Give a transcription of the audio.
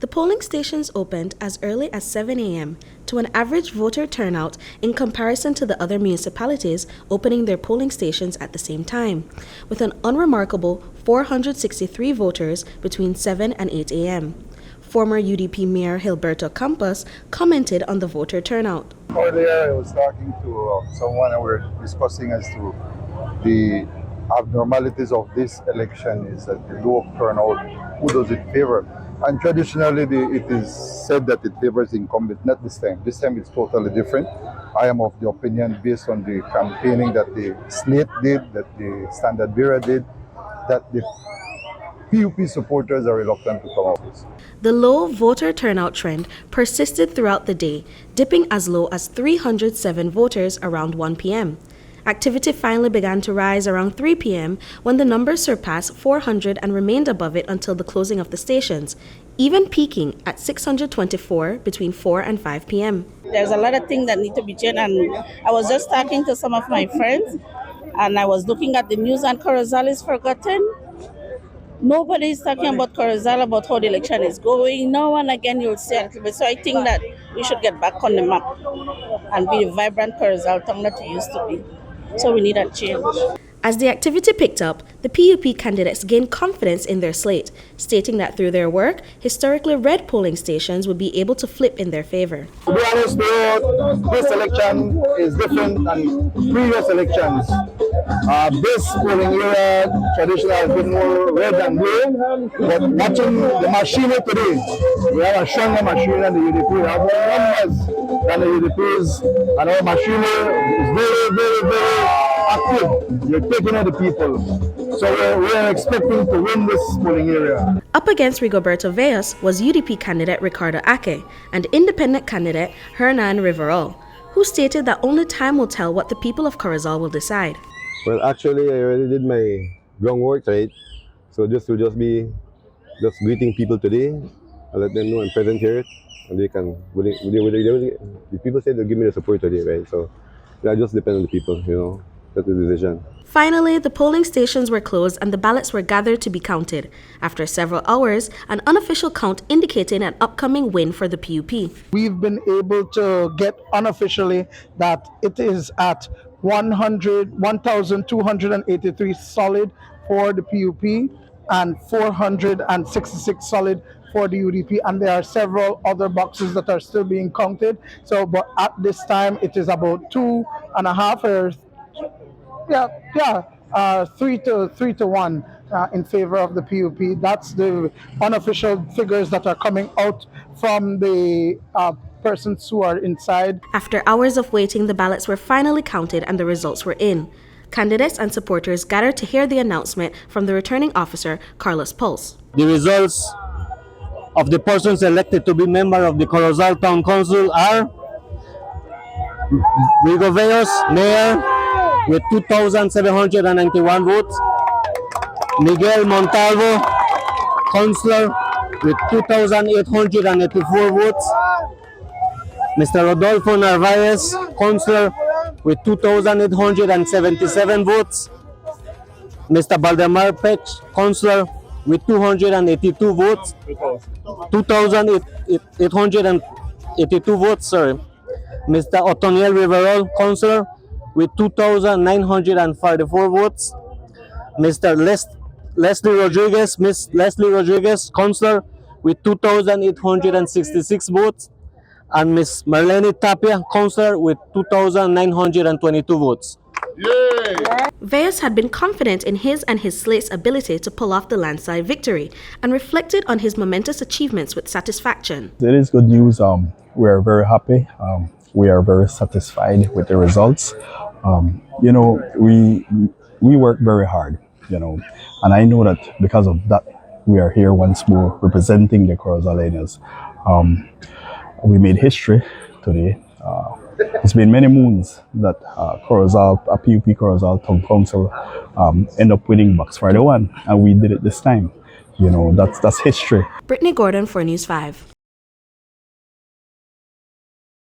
The polling stations opened as early as 7 a.m. to an average voter turnout in comparison to the other municipalities opening their polling stations at the same time, with an unremarkable 463 voters between 7 and 8 a.m. Former UDP Mayor Rigoberto Vellos commented on the voter turnout. Earlier, I was talking to someone and we were discussing as to the abnormalities of this election is that the low turnout, who does it favor? And traditionally, it is said that it favors the incumbent, not this time. This time it's totally different. I am of the opinion, based on the campaigning that the Slate did, that the Standard Bearer did, that the P.U.P supporters are reluctant to come out. The low voter turnout trend persisted throughout the day, dipping as low as 307 voters around 1 p.m. Activity finally began to rise around 3 p.m. when the number surpassed 400 and remained above it until the closing of the stations, even peaking at 624 between 4 and 5 p.m. There's a lot of things that need to be changed, and I was just talking to some of my friends, and I was looking at the news, and Corozal is forgotten. Nobody is talking about Corozal, about how the election is going. No one, again, you'll see a little bit. So I think that we should get back on the map and be the vibrant Corozal town that we used to be. So we need a change. As the activity picked up, the P.U.P candidates gained confidence in their slate, stating that through their work, historically red polling stations would be able to flip in their favor. To be honest, this election is different than previous elections. This polling area traditionally has been more red and blue, but watching the machinery today, we have a stronger machinery than the UDP. We have more numbers than the UDPs, and our machinery is very active. You're taking out the people. So we're expecting to win this polling area. Up against Rigoberto Vellos was UDP candidate Ricardo Ake and independent candidate Hernan Riverol, who stated that only time will tell what the people of Corozal will decide. Well, actually, I already did my groundwork, right? So this will just be greeting people today. I'll let them know I'm present here, and they can. The people say they'll give me the support today, right? So that just depends on the people, you know. That's the decision. Finally, the polling stations were closed and the ballots were gathered to be counted. After several hours, an unofficial count indicated an upcoming win for the P.U.P. We've been able to get unofficially that it is at 1,283 solid for the P.U.P. and 466 solid for the UDP, and there are several other boxes that are still being counted. So, but at this time, it is about 2.5 or 3 to 1 in favor of the P.U.P. That's the unofficial figures that are coming out from the persons who are inside. After hours of waiting, the ballots were finally counted and the results were in. Candidates and supporters gathered to hear the announcement from the returning officer, Carlos Pulse. The results of the persons elected to be member of the Corozal Town Council are Rigoberto Vellos, Mayor, with 2,791 votes. Miguel Montalvo, Councillor, with 2,884 votes. Mr. Rodolfo Narvaez, Councillor, with 2,877 votes. Mr. Valdemar Pech, Councillor, with 282 votes. 2,882 votes, sorry. Mr. Otoniel Riverol, Councillor, with 2,944 votes. Mr. Leslie Rodriguez, Miss Leslie Rodriguez, Councillor, with 2,866 votes. And Miss Marlene Tapia, Councillor, with 2,922 votes. Yay! Vellos had been confident in his and his slate's ability to pull off the landslide victory and reflected on his momentous achievements with satisfaction. It is good news. We are very happy. We are very satisfied with the results. You know, we work very hard, you know, and I know that because of that, we are here once more representing the Corozalians. We made history today. It's been many moons that Corozal, P.U.P Corozal Town Council end up winning Box Friday 1, and we did it this time. You know, that's history. Britney Gordon for News 5.